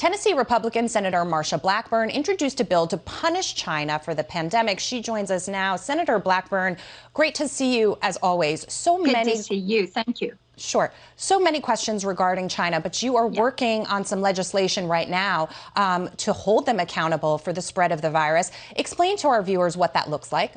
Tennessee Republican Senator Marsha Blackburn introduced a bill to punish China for the pandemic. She joins us now. Senator Blackburn, great to see you as always. Good to see you. Thank you. Sure. So many questions regarding China, but you are working on some legislation right now to hold them accountable for the spread of the virus. Explain to our viewers what that looks like.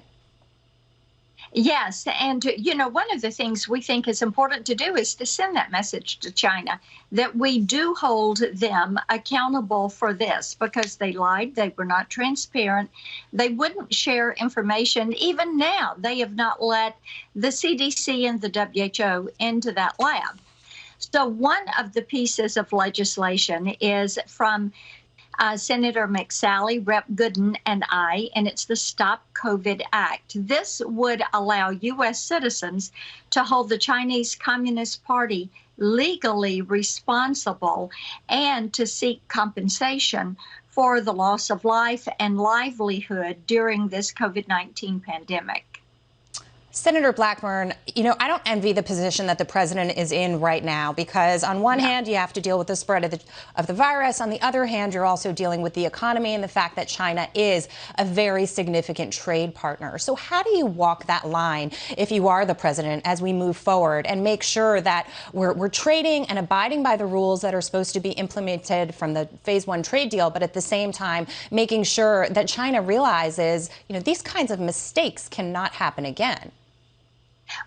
Yes, and one of the things we think is important to do is to send that message to China that we do hold them accountable for this because they lied, they were not transparent, they wouldn't share information. Even now, they have not let the CDC and the WHO into that lab. So one of the pieces of legislation is from Senator McSally, Rep. Gooden, and I, and it's the Stop COVID Act. This would allow U.S. citizens to hold the Chinese Communist Party legally responsible and to seek compensation for the loss of life and livelihood during this COVID-19 pandemic. Senator Blackburn, I don't envy the position that the president is in right now because on one hand, you have to deal with the spread of the virus. On the other hand, you're also dealing with the economy and the fact that China is a very significant trade partner. So how do you walk that line if you are the president as we move forward and make sure that we're trading and abiding by the rules that are supposed to be implemented from the phase 1 trade deal, but at the same time, making sure that China realizes, these kinds of mistakes cannot happen again?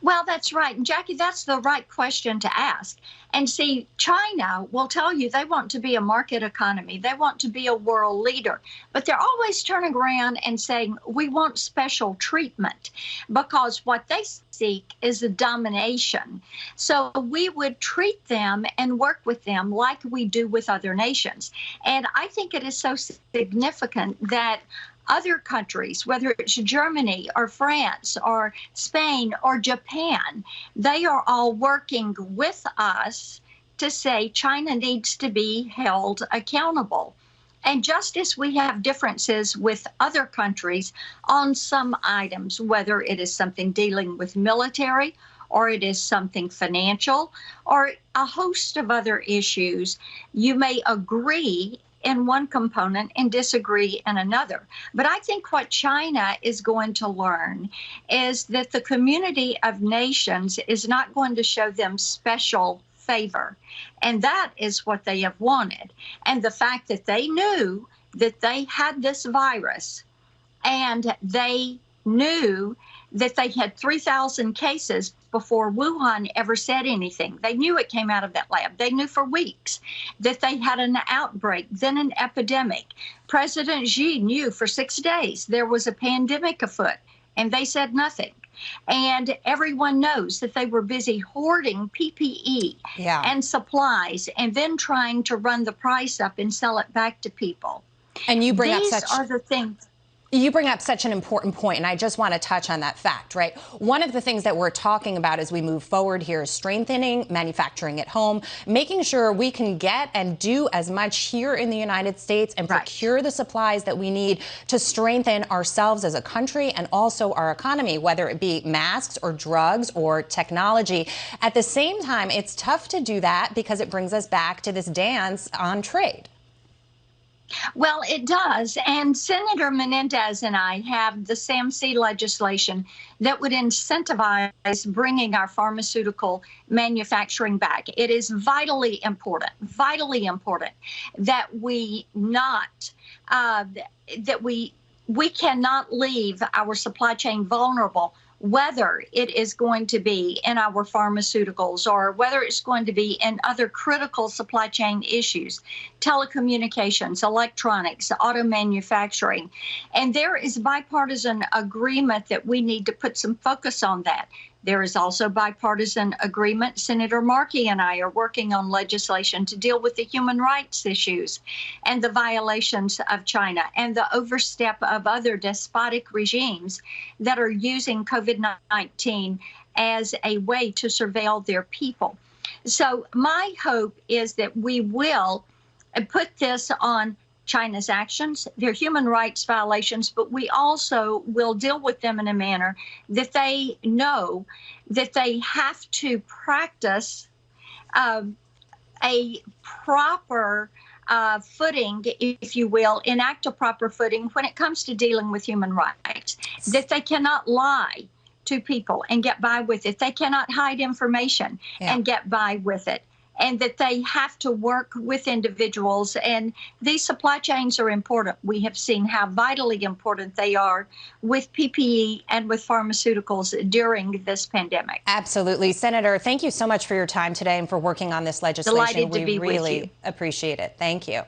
Well, that's right. And Jackie, that's the right question to ask. And see, China will tell you they want to be a market economy. They want to be a world leader. But they're always turning around and saying, we want special treatment because what they seek is a domination. So we would treat them and work with them like we do with other nations. And I think it is so significant that other countries, whether it's Germany or France or Spain or Japan, they are all working with us to say China needs to be held accountable. And just as we have differences with other countries on some items, whether it is something dealing with military or it is something financial or a host of other issues, you may agree in one component and disagree in another. But I think what China is going to learn is that the community of nations is not going to show them special favor. And that is what they have wanted. And the fact that they knew that they had this virus and they knew that they had 3,000 cases before Wuhan ever said anything. They knew it came out of that lab. They knew for weeks that they had an outbreak, then an epidemic. President Xi knew for 6 days there was a pandemic afoot, and they said nothing. And everyone knows that they were busy hoarding PPE and supplies and then trying to run the price up and sell it back to people. And you bring These are the things. You bring up such an important point, and I just want to touch on that fact, right? One of the things that we're talking about as we move forward here is strengthening manufacturing at home, making sure we can get and do as much here in the United States and procure the supplies that we need to strengthen ourselves as a country and also our economy, whether it be masks or drugs or technology. At the same time, it's tough to do that because it brings us back to this dance on trade. Well, it does. And Senator Menendez and I have the SAMC legislation that would incentivize bringing our pharmaceutical manufacturing back. It is vitally important that we not, that we cannot leave our supply chain vulnerable, whether it is going to be in our pharmaceuticals or whether it's going to be in other critical supply chain issues, telecommunications, electronics, auto manufacturing. And there is bipartisan agreement that we need to put some focus on that. There is also bipartisan agreement. Senator Markey and I are working on legislation to deal with the human rights issues and the violations of China and the overstep of other despotic regimes that are using COVID-19 as a way to surveil their people. So my hope is that we will put this on China's actions, their human rights violations, but we also will deal with them in a manner that they know that they have to practice a proper footing, if you will, enact a proper footing when it comes to dealing with human rights, that they cannot lie to people and get by with it. They cannot hide information and get by with it. And that they have to work with individuals. And these supply chains are important. We have seen how vitally important they are with PPE and with pharmaceuticals during this pandemic. Absolutely. Senator, thank you so much for your time today and for working on this legislation. Delighted to be we really with you. appreciate it. Thank you.